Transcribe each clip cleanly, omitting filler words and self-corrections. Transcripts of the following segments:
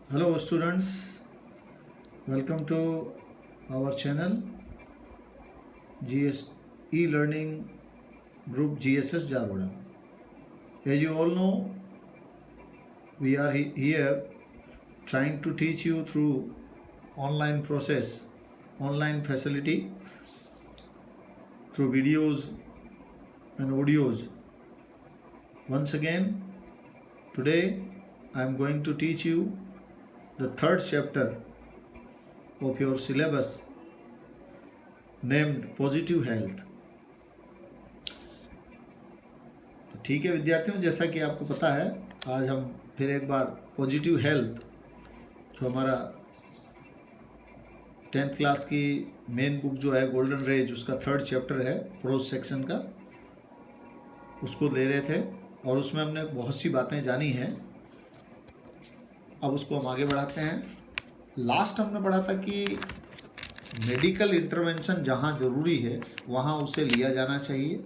Hello students, welcome to our channel GS e-learning group GSS Jaroda. As you all know, we are here trying to teach you through online process, online facility through videos and audios. Once again, today I am going to teach you the third chapter of your syllabus named Positive Health. तो ठीक है विद्यार्थियों, जैसा कि आपको पता है आज हम फिर एक बार पॉजिटिव हेल्थ जो हमारा 10th क्लास की मेन बुक जो है गोल्डन रेज उसका थर्ड चैप्टर है प्रोज सेक्शन का, उसको ले रहे थे और उसमें हमने बहुत सी बातें जानी हैं। अब उसको हम आगे बढ़ाते हैं। लास्ट हमने पढ़ा था कि मेडिकल इंटरवेंशन जहाँ ज़रूरी है वहाँ उसे लिया जाना चाहिए।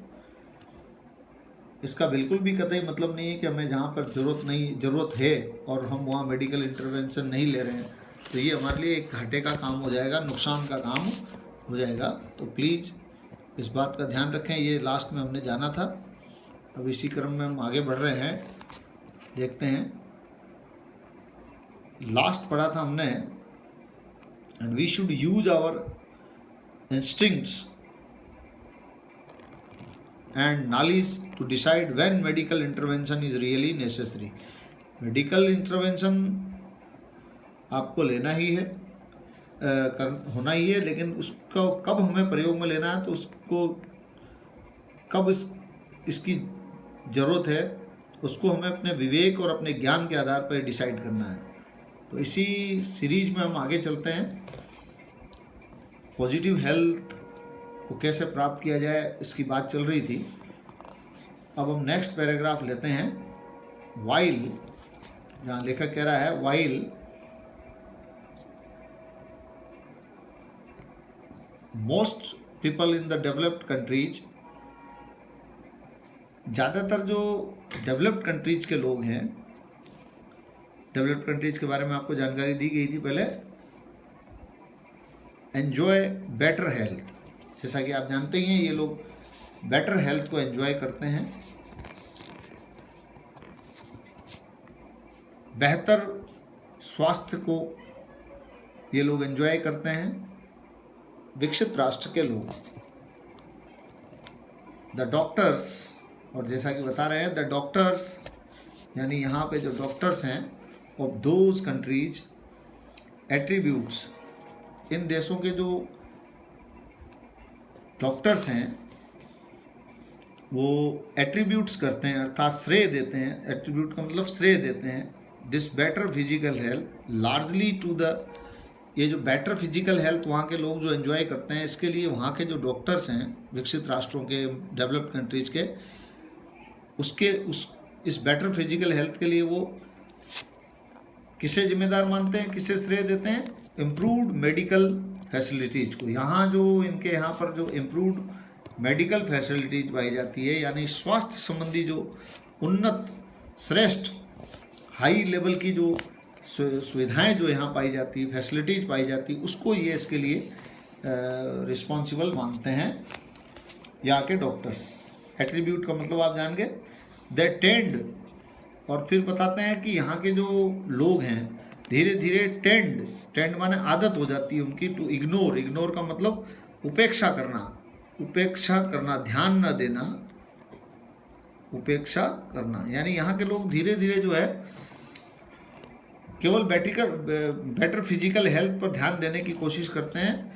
इसका बिल्कुल भी कतई मतलब नहीं है कि हमें जहाँ पर ज़रूरत है और हम वहाँ मेडिकल इंटरवेंशन नहीं ले रहे हैं तो ये हमारे लिए एक घाटे का काम हो जाएगा, नुकसान का काम हो जाएगा। तो प्लीज़ इस बात का ध्यान रखें। ये लास्ट में हमने जाना था। अब इसी क्रम में हम आगे बढ़ रहे हैं, देखते हैं। लास्ट पढ़ा था हमने, and we should use our instincts and knowledge to decide when medical intervention is really necessary. Medical intervention आपको लेना ही है, होना ही है, लेकिन उसको कब हमें प्रयोग में लेना है तो उसको कब इसकी ज़रूरत है उसको हमें अपने विवेक और अपने ज्ञान के आधार पर डिसाइड करना है। तो इसी सीरीज में हम आगे चलते हैं। पॉजिटिव हेल्थ को कैसे प्राप्त किया जाए इसकी बात चल रही थी। अब हम नेक्स्ट पैराग्राफ लेते हैं। वाइल, जहाँ लेखक कह रहा है while most people in the developed countries, ज़्यादातर जो डेवलप्ड कंट्रीज के लोग हैं, डेवलप्ड कंट्रीज के बारे में आपको जानकारी दी गई थी पहले, एन्जॉय बेटर हेल्थ। जैसा कि आप जानते ही हैं ये लोग बेटर हेल्थ को एंजॉय करते हैं, बेहतर स्वास्थ्य को ये लोग एंजॉय करते हैं, विकसित राष्ट्र के लोग। द डॉक्टर्स, और जैसा कि बता रहे हैं द डॉक्टर्स यानी यहाँ पे जो डॉक्टर्स हैं ऑफ दोज कंट्रीज एट्रीब्यूट्स, इन देशों के जो डॉक्टर्स हैं वो एट्रीब्यूट्स करते हैं, अर्थात श्रेय देते हैं। एट्रीब्यूट का मतलब श्रेय देते हैं this better physical health largely to the, ये जो बेटर फिजिकल हेल्थ वहाँ के लोग जो एंजॉय करते हैं इसके लिए वहाँ के जो डॉक्टर्स हैं विकसित राष्ट्रों के, डेवलप्ड कंट्रीज के, इस बेटर फिजिकल हेल्थ के लिए वो किसे जिम्मेदार मानते हैं, किसे श्रेय देते हैं? इम्प्रूव्ड मेडिकल फैसिलिटीज़ को। यहाँ जो इनके यहाँ पर जो इम्प्रूव्ड मेडिकल फैसिलिटीज पाई जाती है, यानी स्वास्थ्य संबंधी जो उन्नत श्रेष्ठ हाई लेवल की जो सुविधाएं जो यहाँ पाई जाती, फैसिलिटीज पाई जाती, उसको ये इसके लिए रिस्पॉन्सिबल मानते हैं यहाँ के डॉक्टर्स। एट्रीब्यूट का मतलब आप जान गए। दे टेंड, और फिर बताते हैं कि यहाँ के जो लोग हैं धीरे धीरे टेंड माने आदत हो जाती है उनकी, टू इग्नोर का मतलब उपेक्षा करना, ध्यान न देना, उपेक्षा करना। यानी यहाँ के लोग धीरे धीरे जो है केवल बेटर फिजिकल हेल्थ पर ध्यान देने की कोशिश करते हैं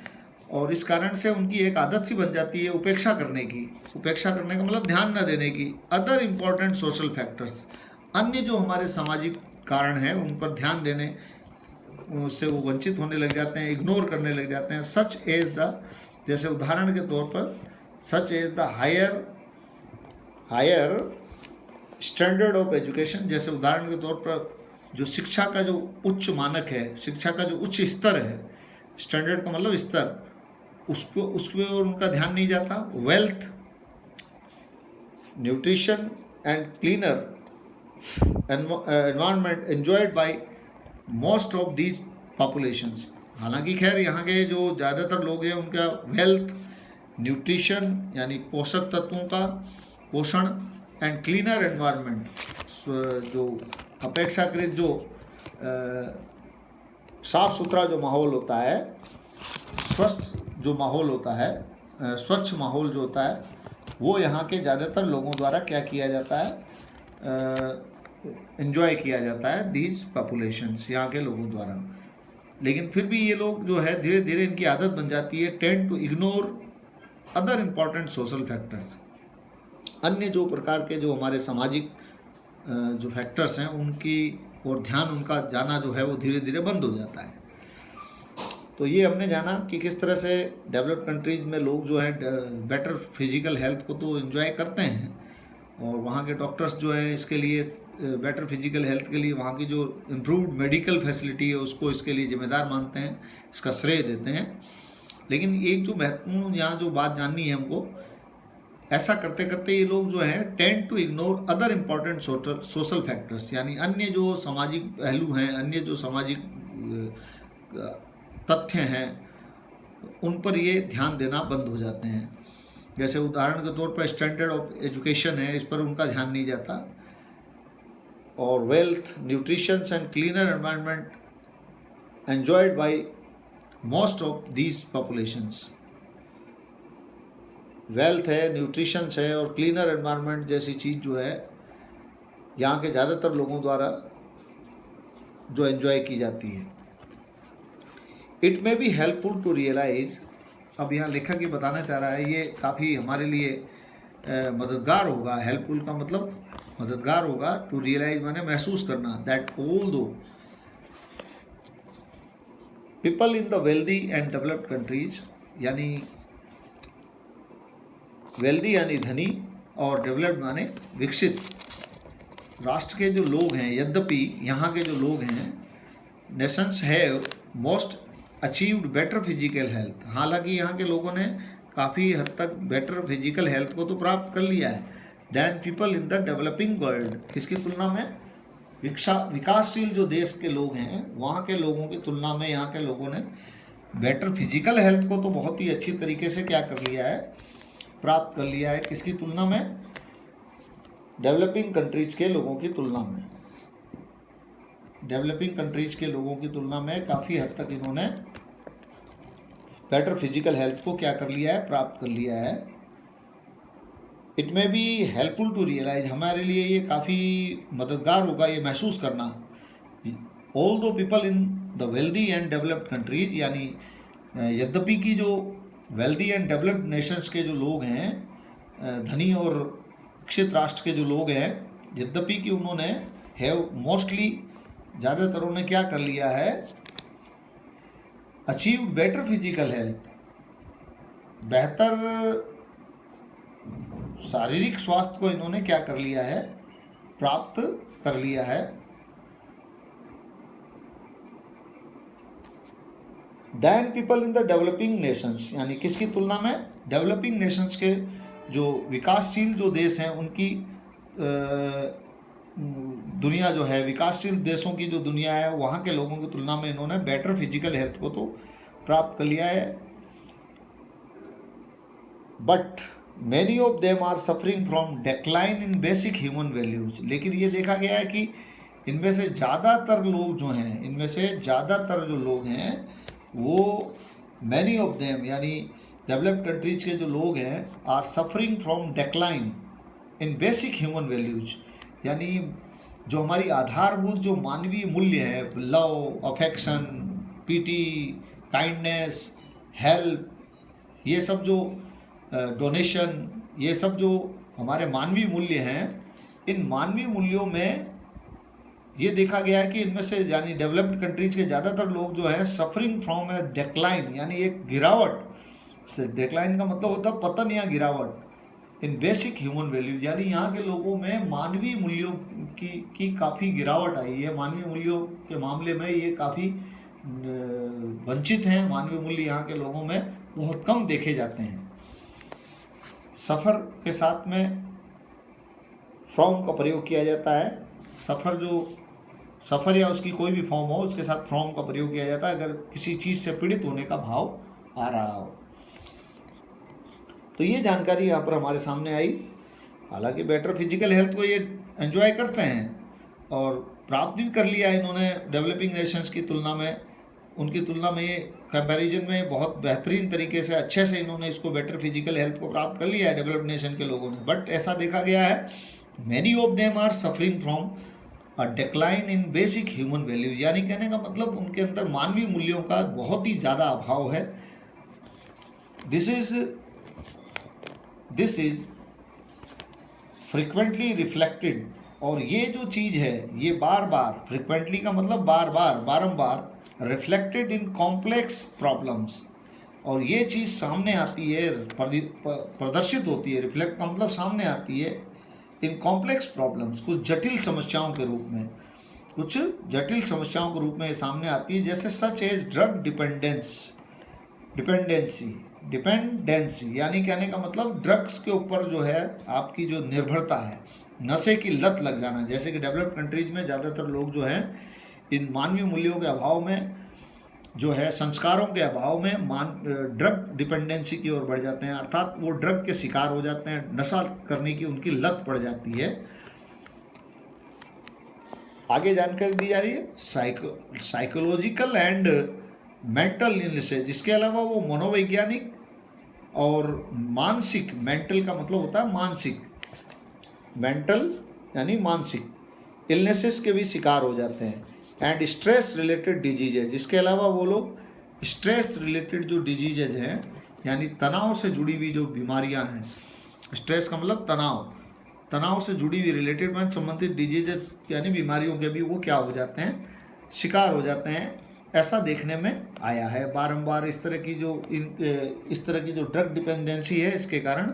और इस कारण से उनकी एक आदत सी बन जाती है उपेक्षा करने का मतलब ध्यान न देने की। अदर इम्पॉर्टेंट सोशल फैक्टर्स, अन्य जो हमारे सामाजिक कारण हैं उन पर ध्यान देने उससे वो वंचित होने लग जाते हैं, इग्नोर करने लग जाते हैं। सच एज द, जैसे उदाहरण के तौर पर, such as the higher standard of education, जैसे उदाहरण के तौर पर जो शिक्षा का जो उच्च मानक है, शिक्षा का जो उच्च स्तर है, स्टैंडर्ड का मतलब स्तर, उसको उनका ध्यान नहीं जाता। Wealth, nutrition and cleaner environment enjoyed by most of these populations. हालांकि खैर यहाँ के जो ज़्यादातर लोग हैं उनका वेल्थ, न्यूट्रिशन यानी पोषक तत्वों का पोषण एंड क्लीनर एनवायरनमेंट, जो अपेक्षाकृत जो साफ सुथरा जो माहौल होता है, स्वस्थ जो माहौल होता है, स्वच्छ माहौल जो होता है, वो यहाँ के ज़्यादातर लोगों द्वारा क्या किया जाता है, एंजॉय किया जाता है दीज पॉपुलेशंस, यहाँ के लोगों द्वारा। लेकिन फिर भी ये लोग जो है धीरे धीरे इनकी आदत बन जाती है tend to ignore other important social factors. अन्य जो प्रकार के जो हमारे सामाजिक जो फैक्टर्स हैं उनकी और ध्यान उनका जाना जो है वो धीरे धीरे बंद हो जाता है। तो ये हमने जाना कि किस तरह से डेवलप्ड कंट्रीज़ में लोग जो हैं बेटर फिजिकल हेल्थ को तो एंजॉय करते हैं, और वहाँ के डॉक्टर्स जो हैं इसके लिए बेटर फिजिकल हेल्थ के लिए वहाँ की जो इम्प्रूव्ड मेडिकल फैसिलिटी है उसको इसके लिए जिम्मेदार मानते हैं, इसका श्रेय देते हैं। लेकिन एक जो महत्वपूर्ण यहाँ जो बात जाननी है हमको, ऐसा करते करते ये लोग जो हैं tend to ignore other important social factors, यानी अन्य जो सामाजिक पहलू हैं, अन्य जो सामाजिक तथ्य हैं, उन पर ये ध्यान देना बंद हो जाते हैं। जैसे उदाहरण के तौर पर स्टैंडर्ड ऑफ एजुकेशन है, इस पर उनका ध्यान नहीं जाता, और wealth, nutrition and cleaner environment enjoyed by most of these populations. Wealth है, न्यूट्रिशन है और क्लीनर एनवायरनमेंट जैसी चीज़ जो है यहाँ के ज़्यादातर लोगों द्वारा जो एंजॉय की जाती है। It may be helpful to realise, अब यहाँ लेखक ये बताना चाह रहा है, ये काफ़ी हमारे लिए मददगार होगा। हेल्पफुल का मतलब मददगार होगा, टू रियलाइज माने महसूस करना, दैट ऑल दो people in the wealthy and developed countries, यानी वेल्दी यानी धनी और डेवलप्ड माने विकसित राष्ट्र के जो लोग हैं, यद्यपि यहाँ के जो लोग हैं Nations have most achieved better physical health, हालांकि यहाँ के लोगों ने काफ़ी हद तक बेटर फिजिकल हेल्थ को तो प्राप्त कर लिया है, than people in the developing world, किसकी तुलना में, विकासशील जो देश के लोग हैं वहाँ के लोगों की तुलना में यहाँ के लोगों ने बेटर फिजिकल हेल्थ को तो बहुत ही अच्छी तरीके से क्या कर लिया है, प्राप्त कर लिया है। किसकी तुलना में, डेवलपिंग कंट्रीज के लोगों की तुलना में, डेवलपिंग कंट्रीज के लोगों की तुलना में काफ़ी हद तक इन्होंने बेटर फिजिकल हेल्थ को क्या कर लिया है, प्राप्त कर लिया है। It may be helpful to realise, हमारे लिए ये काफ़ी मददगार होगा ये महसूस करना, ऑल दो people in the wealthy and developed countries, यानी यद्यपि कि जो वेल्दी एंड डेवलप्ड नेशंस के जो लोग हैं, धनी और विकसित राष्ट्र के जो लोग हैं, यद्यपि कि उन्होंने हैव मोस्टली ज़्यादातरों ने क्या कर लिया है, अचीव बेटर फिजिकल हेल्थ, बेहतर शारीरिक स्वास्थ्य को इन्होंने क्या कर लिया है, प्राप्त कर लिया है। Than people in the developing nations, यानी किसकी तुलना में, डेवलपिंग नेशंस के जो विकासशील जो देश हैं उनकी दुनिया जो है, विकासशील देशों की जो दुनिया है वहाँ के लोगों की तुलना में इन्होंने बेटर फिजिकल हेल्थ को तो प्राप्त कर लिया है। But many of them are suffering from decline in basic human values, लेकिन ये देखा गया है कि इनमें से ज़्यादातर लोग जो हैं, इनमें से ज़्यादातर जो लोग हैं वो मैनी ऑफ देम यानी डेवलप्ड कंट्रीज के जो लोग हैं are suffering from decline in basic human values, यानी जो हमारी आधारभूत जो मानवीय मूल्य हैं, love, affection, pity, kindness, help, ये सब जो डोनेशन, ये सब जो हमारे मानवीय मूल्य हैं, इन मानवीय मूल्यों में ये देखा गया है कि इनमें से यानी डेवलप्ड कंट्रीज के ज़्यादातर लोग जो हैं सफरिंग फ्रॉम ए डेक्लाइन, यानी एक गिरावट से, डेक्लाइन का मतलब होता है पतन या गिरावट, इन बेसिक ह्यूमन वैल्यूज, यानी यहाँ के लोगों में मानवीय मूल्यों की काफ़ी गिरावट आई है। मानवीय मूल्यों के मामले में ये काफ़ी वंचित हैं, मानवीय मूल्य यहाँ के लोगों में बहुत कम देखे जाते हैं। सफ़र के साथ में फ्रॉम का प्रयोग किया जाता है। सफ़र जो सफ़र या उसकी कोई भी फॉर्म हो, उसके साथ फ्रॉम का प्रयोग किया जाता है अगर किसी चीज़ से पीड़ित होने का भाव आ रहा हो। तो ये जानकारी यहाँ पर हमारे सामने आई। हालांकि बेटर फिजिकल हेल्थ को ये एंजॉय करते हैं और प्राप्त भी कर लिया है इन्होंने डेवलपिंग नेशंस की तुलना में, उनकी तुलना में ये कंपैरिजन में बहुत बेहतरीन तरीके से अच्छे से इन्होंने इसको बेटर फिजिकल हेल्थ को प्राप्त कर लिया है डेवलप्ड नेशन के लोगों ने। बट ऐसा देखा गया है many of them are suffering from a decline in basic human values, यानी कहने का मतलब उनके अंदर मानवीय मूल्यों का बहुत ही ज़्यादा अभाव है। दिस इज फ्रिक्वेंटली रिफ्लेक्टेड, और ये जो चीज़ है ये बार बार, फ्रिक्वेंटली का मतलब बार बार, बारंबार, रिफ्लेक्टेड इन कॉम्प्लेक्स प्रॉब्लम्स, और ये चीज़ सामने आती है, प्रदर्शित होती है, रिफ्लेक्ट का मतलब सामने आती है इन कॉम्प्लेक्स प्रॉब्लम्स, कुछ जटिल समस्याओं के रूप में, कुछ जटिल समस्याओं के रूप में सामने आती है, जैसे सच एज ड्रग डिपेंडेंसी, यानी कहने का मतलब ड्रग्स के ऊपर जो है आपकी जो निर्भरता है, नशे की लत लग जाना। जैसे कि डेवलप्ड कंट्रीज में ज़्यादातर लोग जो हैं इन मानवीय मूल्यों के अभाव में, जो है संस्कारों के अभाव में ड्रग डिपेंडेंसी की ओर बढ़ जाते हैं, अर्थात वो ड्रग के शिकार हो जाते हैं, नशा करने की उनकी लत पड़ जाती है। आगे जानकारी दी जा रही है साइकोलॉजिकल एंड मेंटल इलनेसेस, इसके अलावा वो मनोवैज्ञानिक और मानसिक, मेंटल का मतलब होता है मानसिक, मेंटल यानी मानसिक इलनेसेस के भी शिकार हो जाते हैं, एंड स्ट्रेस रिलेटेड डिजीजेज, इसके अलावा वो लोग स्ट्रेस रिलेटेड जो डिजीजेज हैं यानी तनाव से जुड़ी हुई जो बीमारियां हैं, स्ट्रेस का मतलब तनाव से जुड़ी हुई रिलेटेड में संबंधित डिजीजेज यानी बीमारियों के भी वो क्या हो जाते हैं, शिकार हो जाते हैं। ऐसा देखने में आया है बारंबार इस तरह की जो ड्रग डिपेंडेंसी है, इसके कारण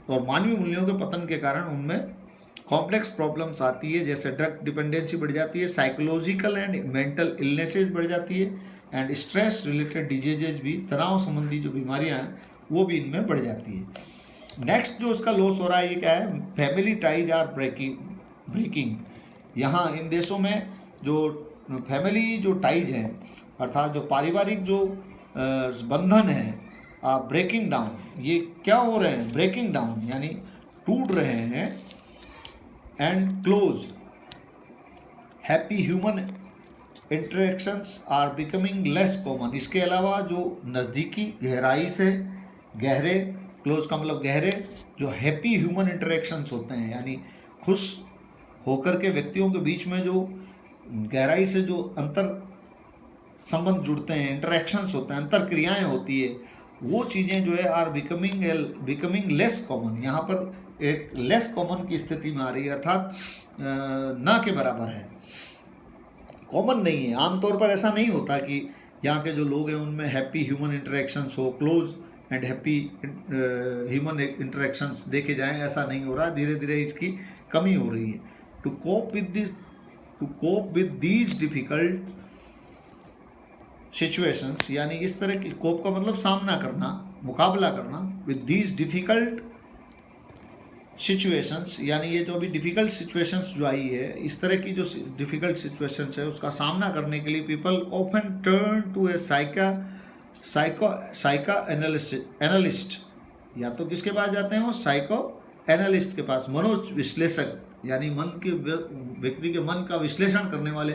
और मानवीय मूल्यों के पतन के कारण उनमें कॉम्प्लेक्स प्रॉब्लम्स आती है, जैसे ड्रग डिपेंडेंसी बढ़ जाती है, साइकोलॉजिकल एंड मेंटल इलनेसेस बढ़ जाती है, एंड स्ट्रेस रिलेटेड डिजीजेज भी, तनाव संबंधी जो बीमारियां हैं वो भी इनमें बढ़ जाती है। नेक्स्ट जो उसका लॉस हो रहा है ये क्या है, फैमिली टाइज आर ब्रेकिंग। यहाँ इन देशों में जो फैमिली जो टाइज हैं, अर्थात जो पारिवारिक जो बंधन है, ब्रेकिंग डाउन, ये क्या हो रहे हैं, ब्रेकिंग डाउन यानी टूट रहे हैं, and close happy human interactions are becoming less common, इसके अलावा जो नज़दीकी गहराई से गहरे, क्लोज का मतलब गहरे, जो हैप्पी ह्यूमन इंटरेक्शंस होते हैं यानी खुश होकर के व्यक्तियों के बीच में जो गहराई से जो अंतर संबंध जुड़ते हैं, इंटरेक्शंस होते हैं, अंतर क्रियाएँ होती है, वो चीज़ें जो है आर बिकमिंग लेस कॉमन, यहाँ पर एक लेस कॉमन की स्थिति में आ रही है, अर्थात ना के बराबर है, कॉमन नहीं है। आमतौर पर ऐसा नहीं होता कि यहाँ के जो लोग हैं उनमें हैप्पी ह्यूमन इंटरेक्शंस हो, close and happy human interactions देखे जाएं, ऐसा नहीं हो रहा, धीरे धीरे इसकी कमी हो रही है। To cope with these difficult situations, यानी इस तरह की, कोप का मतलब सामना करना, मुकाबला करना, विद दीज डिफिकल्ट सिचुएशंस, यानी ये जो अभी डिफ़िकल्ट सिचुएशंस जो आई है, इस तरह की जो डिफ़िकल्ट सिचुएशंस है उसका सामना करने के लिए people often turn to a psychoanalyst, या तो किसके पास जाते हैं वो, साइको एनालिस्ट के पास, मनोविश्लेषक यानी व्यक्ति के मन का विश्लेषण करने वाले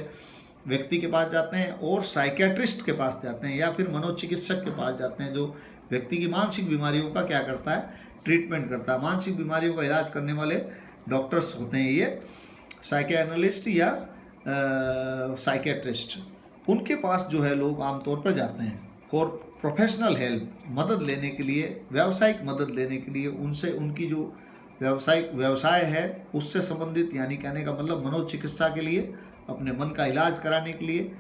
व्यक्ति के पास जाते हैं, और साइकियाट्रिस्ट के पास जाते हैं, या फिर मनोचिकित्सक के पास जाते हैं, जो व्यक्ति की मानसिक बीमारियों का क्या करता है, ट्रीटमेंट करता है। मानसिक बीमारियों का इलाज करने वाले डॉक्टर्स होते हैं ये साइकियाट्रिस्ट या साइकियाट्रिस्ट, उनके पास जो है लोग आमतौर पर जाते हैं फॉर प्रोफेशनल हेल्प, मदद लेने के लिए, व्यावसायिक मदद लेने के लिए, उनसे उनकी जो व्यवसाय है उससे संबंधित, यानी कहने का मतलब मनोचिकित्सा के लिए, अपने मन का इलाज कराने के लिए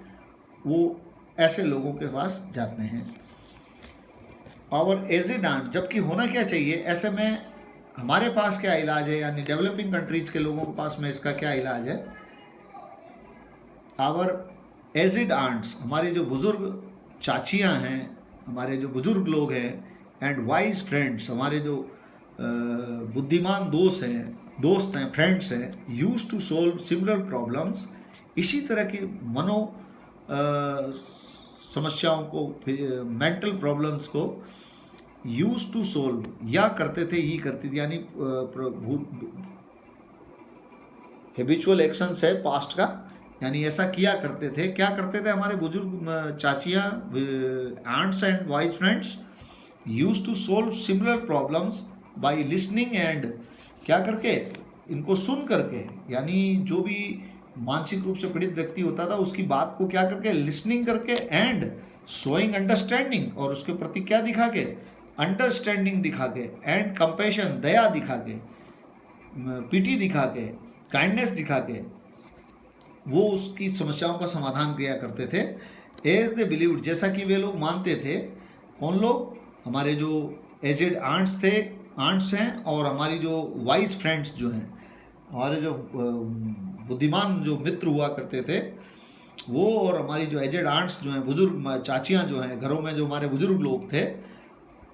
वो ऐसे लोगों के पास जाते हैं। और एजेड आंट, जबकि होना क्या चाहिए ऐसे में, हमारे पास क्या इलाज है, यानी डेवलपिंग कंट्रीज के लोगों के पास में इसका क्या इलाज है। आवर एजिड आंट्स, हमारे जो बुज़ुर्ग चाचियां हैं, हमारे जो बुज़ुर्ग लोग हैं, एंड वाइज फ्रेंड्स, हमारे जो बुद्धिमान दोस्त हैं, फ्रेंड्स हैं, used to solve similar problems इसी तरह की मनो समस्याओं को, मेंटल प्रॉब्लम्स को यूज टू सोल्व या करते थे, ही करती थी, यानी हैबिचुअल एक्शंस है पास्ट का, यानी ऐसा किया करते थे। क्या करते थे हमारे बुजुर्ग चाचियाँ, aunts and wise friends, use to solve similar problems by listening and, क्या करके, इनको सुन करके, यानी जो भी मानसिक रूप से पीड़ित व्यक्ति होता था उसकी बात को क्या करके, लिसनिंग करके, एंड शोइंग अंडरस्टैंडिंग, और उसके प्रति क्या दिखा के, अंडरस्टैंडिंग दिखा के, एंड कंपैशन, दया दिखा के, पीटी दिखा के, काइंडनेस दिखा के वो उसकी समस्याओं का समाधान किया करते थे। एज दे बिलीव्ड, जैसा कि वे लोग मानते थे। कौन लोग? हमारे जो एजेड आंट्स थे, आंट्स हैं, और हमारी जो वाइज फ्रेंड्स जो हैं, हमारे जो बुद्धिमान जो मित्र हुआ करते थे वो, और हमारी जो एजेड आंट्स जो हैं, बुजुर्ग चाचियाँ जो हैं, घरों में जो हमारे बुजुर्ग लोग थे,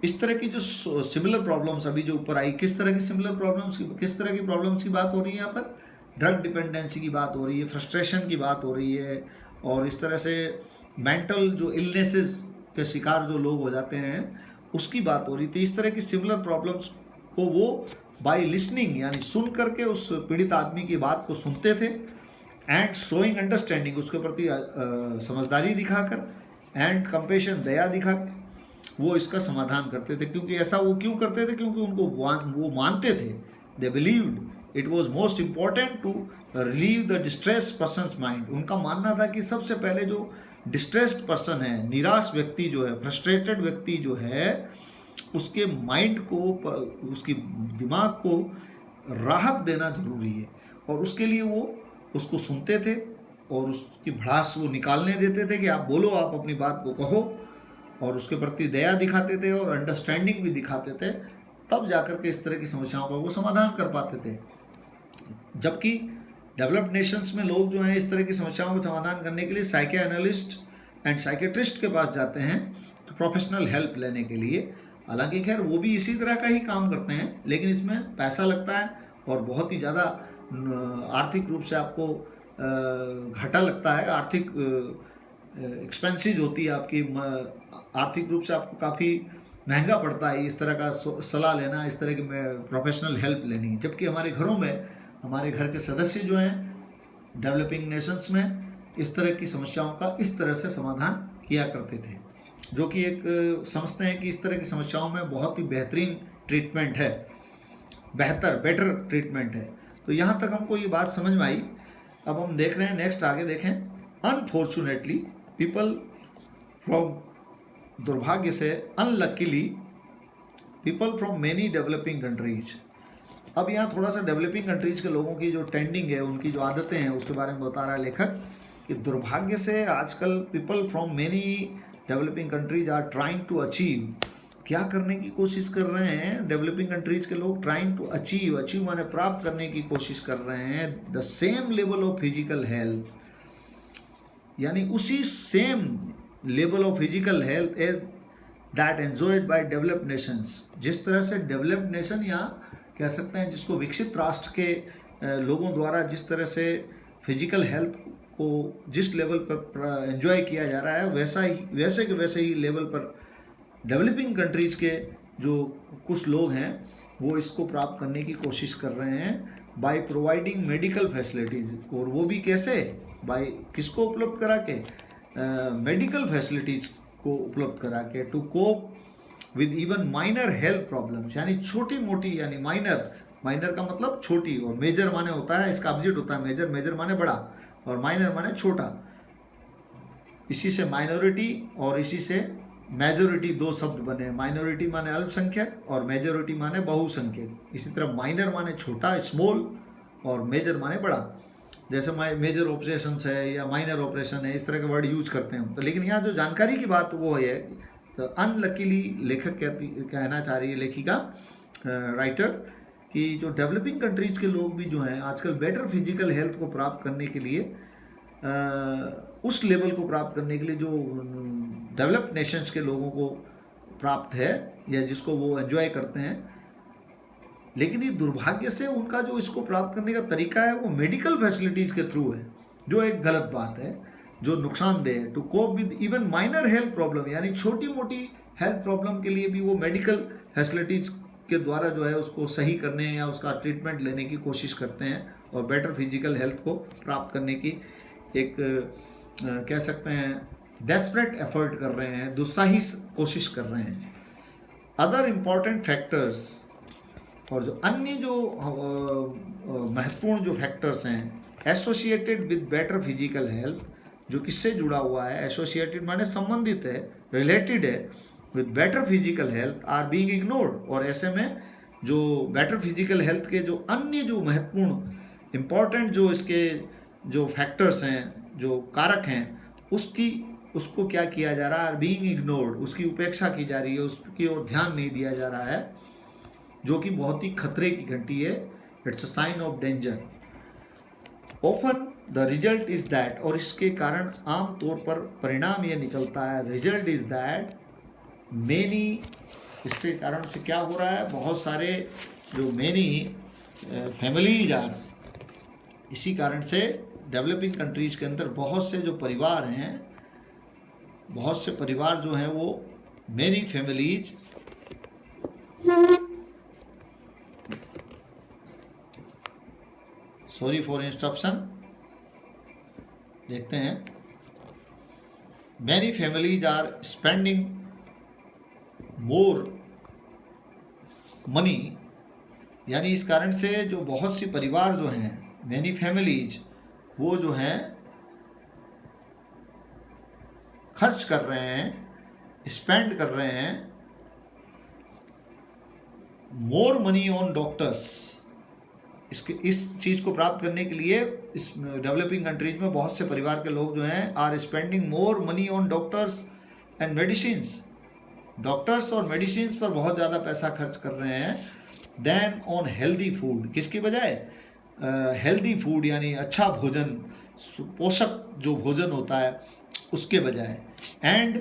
इस तरह की जो सिमिलर प्रॉब्लम्स अभी जो ऊपर आई, किस तरह की सिमिलर प्रॉब्लम्स की, किस तरह की प्रॉब्लम्स की बात हो रही है यहाँ पर? ड्रग डिपेंडेंसी की बात हो रही है, फ्रस्ट्रेशन की बात हो रही है, और इस तरह से मेंटल जो इलनेसेस के शिकार जो लोग हो जाते हैं उसकी बात हो रही थी। इस तरह की सिमिलर प्रॉब्लम्स को वो बाय लिसनिंग, यानी सुन करके उस पीड़ित आदमी की बात को सुनते थे, एंड शोइंग अंडरस्टैंडिंग, उसके प्रति समझदारी दिखाकर, एंड कंपेशन, दया दिखा के वो इसका समाधान करते थे। क्योंकि ऐसा वो क्यों करते थे? क्योंकि उनको वो मानते थे, they believed it was most important to relieve the distress person's mind. उनका मानना था कि सबसे पहले जो डिस्ट्रेस्ड पर्सन है, निराश व्यक्ति जो है, फ्रस्ट्रेटेड व्यक्ति जो है, उसके माइंड को, उसकी दिमाग को राहत देना जरूरी है, और उसके लिए वो उसको सुनते थे और उसकी भड़ास वो निकालने देते थे कि आप बोलो, आप अपनी बात को कहो, और उसके प्रति दया दिखाते थे और अंडरस्टैंडिंग भी दिखाते थे। तब जाकर के इस तरह की समस्याओं का वो समाधान कर पाते थे। जबकि डेवलप्ड नेशंस में लोग जो हैं इस तरह की समस्याओं का समाधान करने के लिए साइकियाट्रिस्ट एंड साइकियाट्रिस्ट के पास जाते हैं, तो प्रोफेशनल हेल्प लेने के लिए। हालांकि खैर वो भी इसी तरह का ही काम करते हैं, लेकिन इसमें पैसा लगता है और बहुत ही ज़्यादा आर्थिक रूप से आपको घाटा लगता है, आर्थिक एक्सपेंसिव होती है आपकी, आर्थिक रूप से आपको काफ़ी महंगा पड़ता है इस तरह का सलाह लेना, इस तरह की प्रोफेशनल हेल्प लेनी। जबकि हमारे घरों में हमारे घर के सदस्य जो हैं डेवलपिंग नेशंस में इस तरह की समस्याओं का इस तरह से समाधान किया करते थे, जो कि एक समझते हैं कि इस तरह की समस्याओं में बहुत ही बेहतरीन ट्रीटमेंट है, बेटर ट्रीटमेंट है। तो यहाँ तक हमको ये बात समझ में आई। अब हम देख रहे हैं नेक्स्ट, आगे देखें। अनफॉर्चुनेटली पीपल फ्रॉम, दुर्भाग्य से, unluckily people from many developing countries. अब यहाँ थोड़ा सा डेवलपिंग कंट्रीज के लोगों की जो ट्रेंडिंग है, उनकी जो आदतें हैं, उसके बारे में बता रहा है लेखक कि दुर्भाग्य से आजकल people from many developing countries are trying to achieve, क्या करने की कोशिश कर रहे हैं डेवलपिंग कंट्रीज के लोग? ट्राइंग टू अचीव माने प्राप्त करने की कोशिश कर रहे हैं the same level of physical health, यानी उसी same level of physical health as that enjoyed by developed nations. जिस तरह से डेवलप्ड नेशन, या कह सकते हैं जिसको विकसित राष्ट्र के लोगों द्वारा जिस तरह से फिजिकल हेल्थ को जिस लेवल पर एंजॉय किया जा रहा है, वैसे ही लेवल पर डेवलपिंग कंट्रीज के जो कुछ लोग हैं वो इसको प्राप्त करने की कोशिश कर रहे हैं बाय प्रोवाइडिंग मेडिकल फैसिलिटीज़। और वो भी कैसे? बाय किसको उपलब्ध करा के? मेडिकल फैसिलिटीज़ को उपलब्ध करा के, to cope with even minor health problems, यानी छोटी मोटी, यानी माइनर का मतलब छोटी, और मेजर माने होता है, इसका ऑब्जेक्ट होता है मेजर माने बड़ा, और माइनर माने छोटा। इसी से माइनॉरिटी और इसी से मेजोरिटी दो शब्द बने। माइनॉरिटी माने अल्पसंख्यक और मेजोरिटी माने बहुसंख्यक। इसी तरह माइनर माने छोटा, स्मॉल, और मेजर माने बड़ा। जैसे मेजर ऑपरेशन है या माइनर ऑपरेशन है, इस तरह के वर्ड यूज करते हैं। तो लेकिन यहाँ जो जानकारी की बात वो है, तो अनलकीली लेखक कहना चाह रही है, लेखिका, राइटर, कि जो डेवलपिंग कंट्रीज के लोग भी जो हैं आजकल बेटर फिजिकल हेल्थ को प्राप्त करने के लिए, उस लेवल को प्राप्त करने के लिए जो डेवलप्ड नेशंस के लोगों को प्राप्त है या जिसको वो एंजॉय करते हैं, लेकिन ये दुर्भाग्य से उनका जो इसको प्राप्त करने का तरीका है वो मेडिकल फैसिलिटीज़ के थ्रू है। जो एक गलत बात है, जो नुकसानदेह है। To cope with even minor health problem, यानी छोटी मोटी हेल्थ प्रॉब्लम के लिए भी वो मेडिकल फैसिलिटीज़ के द्वारा जो है उसको सही करने या उसका ट्रीटमेंट लेने की कोशिश करते हैं और बेटर फिजिकल हेल्थ को प्राप्त करने की एक कह सकते हैं डेस्परेट एफर्ट कर रहे हैं, दुस्साही कोशिश कर रहे हैं। अदर इम्पॉर्टेंट फैक्टर्स, और जो अन्य जो महत्वपूर्ण जो फैक्टर्स हैं associated with better physical health, जो किससे जुड़ा हुआ है, एसोसिएटेड माने संबंधित है, रिलेटेड है with better physical health, are being ignored. और ऐसे में जो बेटर फिजिकल हेल्थ के जो अन्य जो महत्वपूर्ण इम्पॉर्टेंट जो इसके जो फैक्टर्स हैं, जो कारक हैं, उसको क्या किया जा रहा है, आर बीइंग इग्नोर्ड, उसकी उपेक्षा की जा रही है, उसकी ओर ध्यान नहीं दिया जा रहा है, जो कि बहुत ही खतरे की घंटी है। It's a sign of danger. Often the result is that, और इसके कारण आम तौर पर परिणाम ये निकलता है, रिजल्ट इज दैट मेनी, इससे कारण से क्या हो रहा है, बहुत सारे जो मेनी फैमिलीज आर, इसी कारण से डेवलपिंग कंट्रीज के अंदर बहुत से जो परिवार हैं, बहुत से परिवार जो हैं वो many families sorry for interruption, देखते हैं। Many families are spending more money, यानी इस कारण से जो बहुत सी परिवार जो हैं, मैनी फैमिलीज, वो जो हैं खर्च कर रहे हैं, स्पेंड कर रहे हैं मोर मनी ऑन डॉक्टर्स। इस चीज़ को प्राप्त करने के लिए इस डेवलपिंग कंट्रीज में बहुत से परिवार के लोग जो हैं are spending more money on doctors and medicines, doctors और मेडिसिन्स पर बहुत ज़्यादा पैसा खर्च कर रहे हैं देन ऑन हेल्दी फूड। किसकी बजाय? हेल्दी फूड यानी अच्छा भोजन, पोषक जो भोजन होता है उसके बजाय। एंड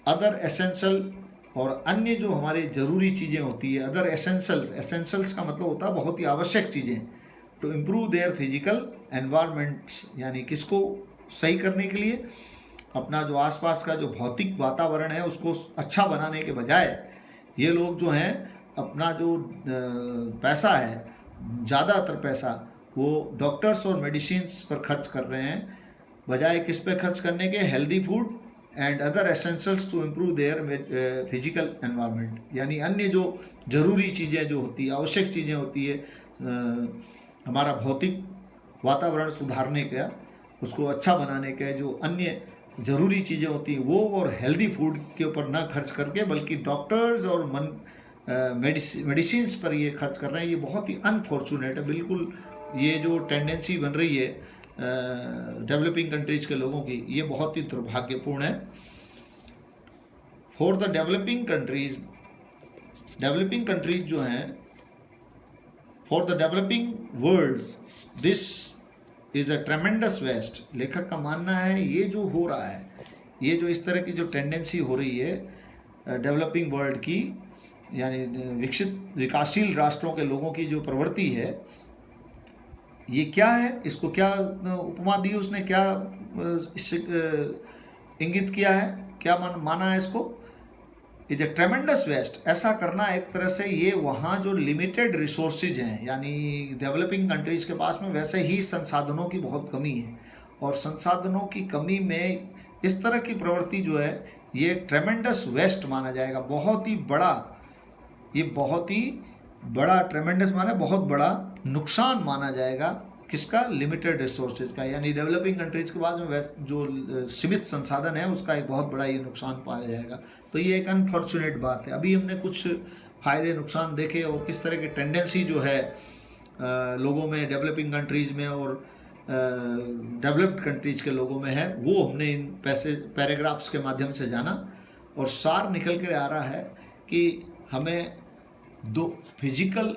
अदर एसेंशियल, और अन्य जो हमारे ज़रूरी चीज़ें होती है, अदर एसेंशियल्स का मतलब होता है बहुत ही आवश्यक चीज़ें, to improve their physical environments, यानी किसको सही करने के लिए, अपना जो आसपास का जो भौतिक वातावरण है उसको अच्छा बनाने के बजाय ये लोग जो हैं अपना जो पैसा है, ज़्यादातर पैसा वो डॉक्टर्स और मेडिसिन्स पर खर्च कर रहे हैं, बजाय किस पे खर्च करने के, healthy food and other essentials to improve their physical environment, यानी अन्य जो ज़रूरी चीज़ें जो होती है, आवश्यक चीज़ें होती है, हमारा भौतिक वातावरण सुधारने का, उसको अच्छा बनाने के जो अन्य ज़रूरी चीज़ें होती हैं वो, और हेल्दी फूड के ऊपर ना खर्च करके बल्कि डॉक्टर्स और मेडिसिन्स पर ये खर्च कर रहे हैं। ये बहुत ही अनफॉर्चुनेट है, बिल्कुल ये जो टेंडेंसी बन रही है डेवलपिंग कंट्रीज के लोगों की, ये बहुत ही दुर्भाग्यपूर्ण है। फॉर द डेवलपिंग कंट्रीज जो हैं, for the developing world this is a tremendous waste. लेखक का मानना है ये जो हो रहा है, ये जो इस तरह की जो टेंडेंसी हो रही है डेवलपिंग वर्ल्ड की, यानी विकासशील राष्ट्रों के लोगों की जो प्रवृत्ति है, ये क्या है, इसको क्या उपमा दी उसने, क्या इससे इंगित किया है, क्या माना है इसको, इज ए ट्रेमेंडस वेस्ट। ऐसा करना एक तरह से ये वहाँ जो लिमिटेड रिसोर्सेज हैं, यानी डेवलपिंग कंट्रीज के पास में वैसे ही संसाधनों की बहुत कमी है, और संसाधनों की कमी में इस तरह की प्रवृत्ति जो है ये ट्रेमेंडस वेस्ट माना जाएगा, बहुत ही बड़ा, ये बहुत ही बड़ा, ट्रेमेंडस माने बहुत बड़ा नुकसान माना जाएगा। किसका? लिमिटेड रिसोर्सेज का, यानी डेवलपिंग कंट्रीज के पास में जो सीमित संसाधन है उसका एक बहुत बड़ा ये नुकसान पाया जाएगा। तो ये एक अनफॉर्चुनेट बात है। अभी हमने कुछ फ़ायदे नुकसान देखे और किस तरह की टेंडेंसी जो है लोगों में, डेवलपिंग कंट्रीज में और डेवलप्ड कंट्रीज के लोगों में है, वो हमने इन पैराग्राफ्स के माध्यम से जाना, और सार निकल कर आ रहा है कि हमें दो फिजिकल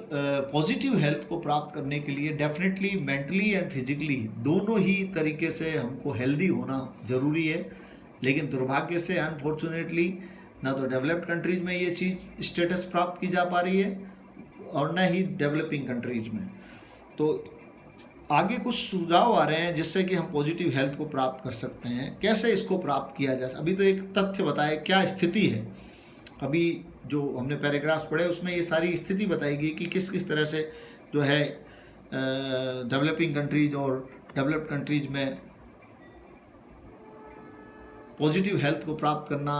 पॉजिटिव हेल्थ को प्राप्त करने के लिए डेफिनेटली मेंटली एंड फिजिकली दोनों ही तरीके से हमको हेल्दी होना ज़रूरी है। लेकिन दुर्भाग्य से अनफॉर्चुनेटली ना तो डेवलप्ड कंट्रीज में ये चीज़ स्टेटस प्राप्त की जा पा रही है और न ही डेवलपिंग कंट्रीज में। तो आगे कुछ सुझाव आ रहे हैं जिससे कि हम पॉजिटिव हेल्थ को प्राप्त कर सकते हैं। कैसे इसको प्राप्त किया जाए? अभी तो एक तथ्य बताया क्या स्थिति है, अभी जो हमने पैराग्राफ्स पढ़े उसमें ये सारी स्थिति बताएगी कि किस किस तरह से जो है डेवलपिंग कंट्रीज और डेवलप्ड कंट्रीज में पॉजिटिव हेल्थ को प्राप्त करना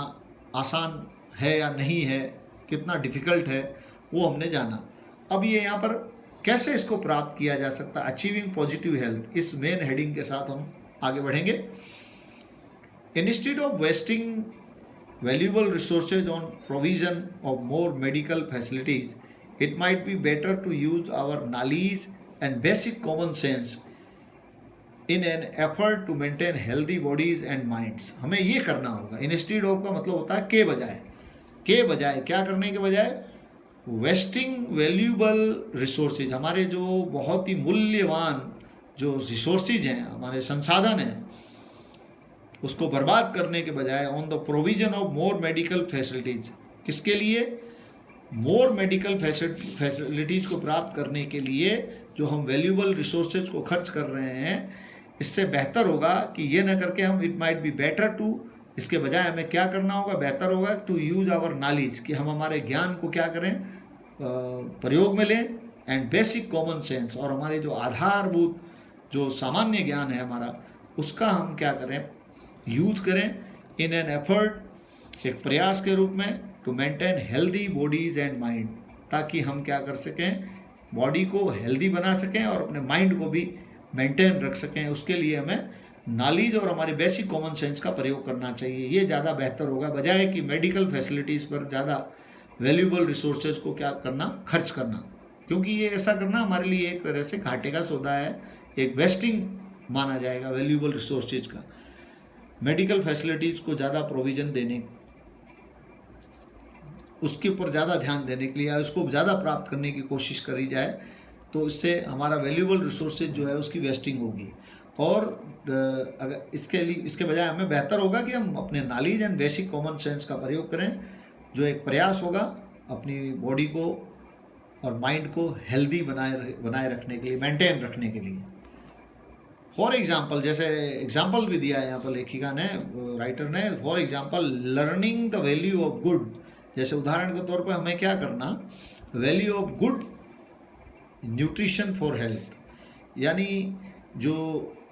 आसान है या नहीं है, कितना डिफ़िकल्ट है, वो हमने जाना। अब ये यहाँ पर कैसे इसको प्राप्त किया जा सकता है, अचीविंग पॉजिटिव हेल्थ, इस मेन हेडिंग के साथ हम आगे बढ़ेंगे। Instead of wasting valuable resources on provision of more medical facilities, it might be better to use our knowledge and basic common sense in an effort to maintain healthy bodies and minds। हमें ये करना होगा। Instead of का मतलब होता है के बजाय क्या करने के बजाय, वेस्टिंग वैल्यूबल रिसोर्सेज, हमारे जो बहुत ही मूल्यवान जो रिसोर्सेज हैं, हमारे संसाधन हैं, उसको बर्बाद करने के बजाय on the provision of more medical facilities. किसके लिए? मोर मेडिकल फैसिलिटीज़ को प्राप्त करने के लिए जो हम वैल्यूबल रिसोर्सेज को खर्च कर रहे हैं, इससे बेहतर होगा कि ये ना करके हम it might be better to, इसके बजाय हमें क्या करना होगा, बेहतर होगा टू यूज आवर नॉलेज, कि हम हमारे ज्ञान को क्या करें, प्रयोग में लें, एंड बेसिक कॉमन सेंस, और हमारे जो आधारभूत जो सामान्य ज्ञान है हमारा, उसका हम क्या करें, यूज करें इन एन एफर्ट, एक प्रयास के रूप में, to maintain healthy bodies and mind, ताकि हम क्या कर सकें, बॉडी को हेल्दी बना सकें और अपने माइंड को भी मेंटेन रख सकें। उसके लिए हमें नॉलेज और हमारे बेसिक कॉमन सेंस का प्रयोग करना चाहिए। ये ज़्यादा बेहतर होगा बजाय कि मेडिकल फैसिलिटीज़ पर ज़्यादा वैल्यूबल रिसोर्सेज को क्या करना, खर्च करना, क्योंकि ये ऐसा करना हमारे लिए एक तरह से घाटे का सौदा है, एक वेस्टिंग माना जाएगा वैल्यूबल रिसोर्सेज का। मेडिकल फैसिलिटीज़ को ज़्यादा प्रोविज़न देने, उसके ऊपर ज़्यादा ध्यान देने के लिए, या उसको ज़्यादा प्राप्त करने की कोशिश करी जाए, तो इससे हमारा वैल्यूबल रिसोर्सेज जो है उसकी वेस्टिंग होगी। और अगर इसके बजाय हमें बेहतर होगा कि हम अपने knowledge and basic common sense का प्रयोग करें, जो एक प्रयास होगा अपनी बॉडी को और माइंड को हेल्दी बनाए रखने के लिए, मेंटेन रखने के लिए। फॉर एग्जाम्पल, जैसे एग्जाम्पल भी दिया है यहाँ पर लेखिका ने, राइटर ने, for example learning the value of good, जैसे उदाहरण के तौर पर हमें क्या करना, value of good nutrition for health, यानी जो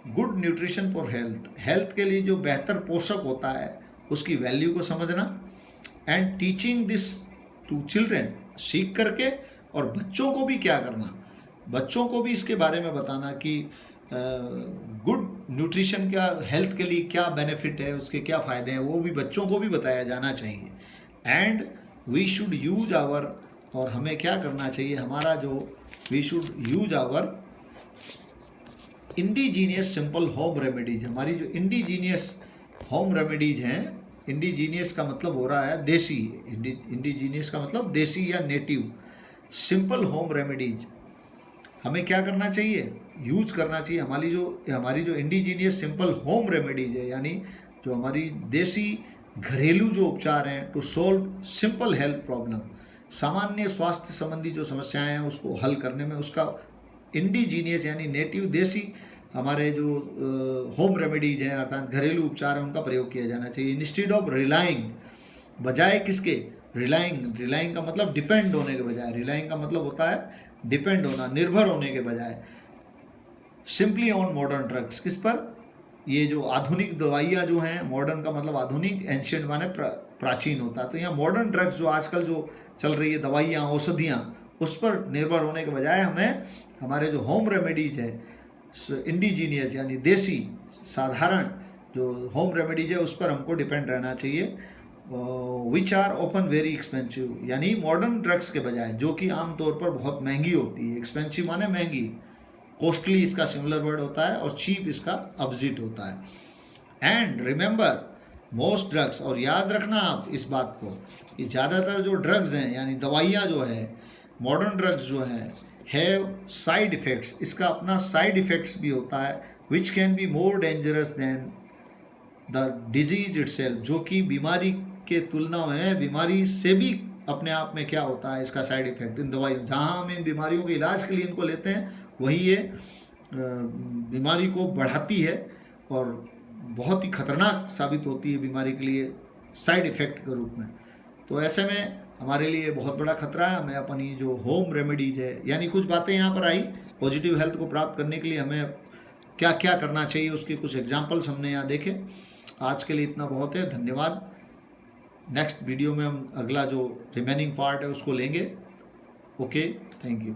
good nutrition for health, health के लिए जो बेहतर पोषक होता है उसकी वैल्यू को समझना, and teaching this to children, सीख करके, और बच्चों को भी क्या करना, बच्चों को भी इसके बारे में बताना कि गुड न्यूट्रिशन का हेल्थ के लिए क्या बेनिफिट है, उसके क्या फ़ायदे हैं, वो भी बच्चों को भी बताया जाना चाहिए। And we should use our, और हमें क्या करना चाहिए, हमारा जो we should use our indigenous simple home remedies, हमारी जो इंडिजीनियस होम रेमेडीज हैं, इंडिजीनियस का मतलब हो रहा है देसी, इंडिजीनियस का मतलब देसी या नेटिव, सिंपल होम रेमेडीज हमें क्या करना चाहिए, यूज करना चाहिए। हमारी जो इंडिजीनियस सिंपल होम रेमेडीज है, यानी जो हमारी देसी घरेलू जो उपचार हैं, to solve simple health problem, सामान्य स्वास्थ्य संबंधी जो समस्याएं हैं उसको हल करने में, उसका इंडिजीनियस यानी नेटिव देसी हमारे जो होम रेमेडीज हैं अर्थात घरेलू उपचार हैं, उनका प्रयोग किया जाना चाहिए। इंस्टेड ऑफ रिलाइंग, बजाय किसके, रिलाइंग का मतलब डिपेंड होने के बजाय, रिलाइंग का मतलब होता है डिपेंड होना, निर्भर होने के बजाय, सिंपली ऑन मॉडर्न ड्रग्स, किस पर, ये जो आधुनिक दवाइयाँ जो हैं, मॉडर्न का मतलब आधुनिक, एंशियंट माने प्राचीन होता है, तो यहाँ मॉडर्न ड्रग्स जो आजकल जो चल रही है, दवाइयाँ, औषधियाँ, उस पर निर्भर होने के बजाय हमें हमारे जो होम रेमेडीज है, इंडिजीनियस यानी देसी साधारण जो होम रेमेडीज है, उस पर हमको डिपेंड रहना चाहिए। Which are often very expensive, यानी मॉडर्न ड्रग्स के बजाय, जो कि आमतौर पर बहुत महंगी होती है, एक्सपेंसिव माने महंगी, कॉस्टली इसका सिमिलर वर्ड होता है, और चीप इसका अपोजिट होता है। एंड रिमेंबर मोस्ट ड्रग्स, और याद रखना आप इस बात को कि ज़्यादातर जो ड्रग्स हैं यानी दवाइयाँ जो है, मॉडर्न ड्रग्स जो हैं, हैव साइड इफ़ेक्ट्स, इसका अपना साइड इफ़ेक्ट्स भी होता है, which can be more dangerous than the disease itself, जो कि बीमारी के तुलना में बीमारी से भी अपने आप में क्या होता है इसका साइड इफेक्ट, इन दवाइयों, जहाँ हम इन बीमारियों के इलाज के लिए इनको लेते हैं, वही ये बीमारी को बढ़ाती है और बहुत ही खतरनाक साबित होती है बीमारी के लिए साइड इफ़ेक्ट के रूप में। तो ऐसे में हमारे लिए बहुत बड़ा खतरा है। हमें अपनी जो होम रेमेडीज है, यानी कुछ बातें यहाँ पर आई पॉजिटिव हेल्थ को प्राप्त करने के लिए हमें क्या क्या करना चाहिए, उसके कुछ एग्जाम्पल्स हमने यहाँ देखे। आज के लिए इतना बहुत है, धन्यवाद। नेक्स्ट वीडियो में हम अगला जो रिमेनिंग पार्ट है उसको लेंगे। Okay, thank you.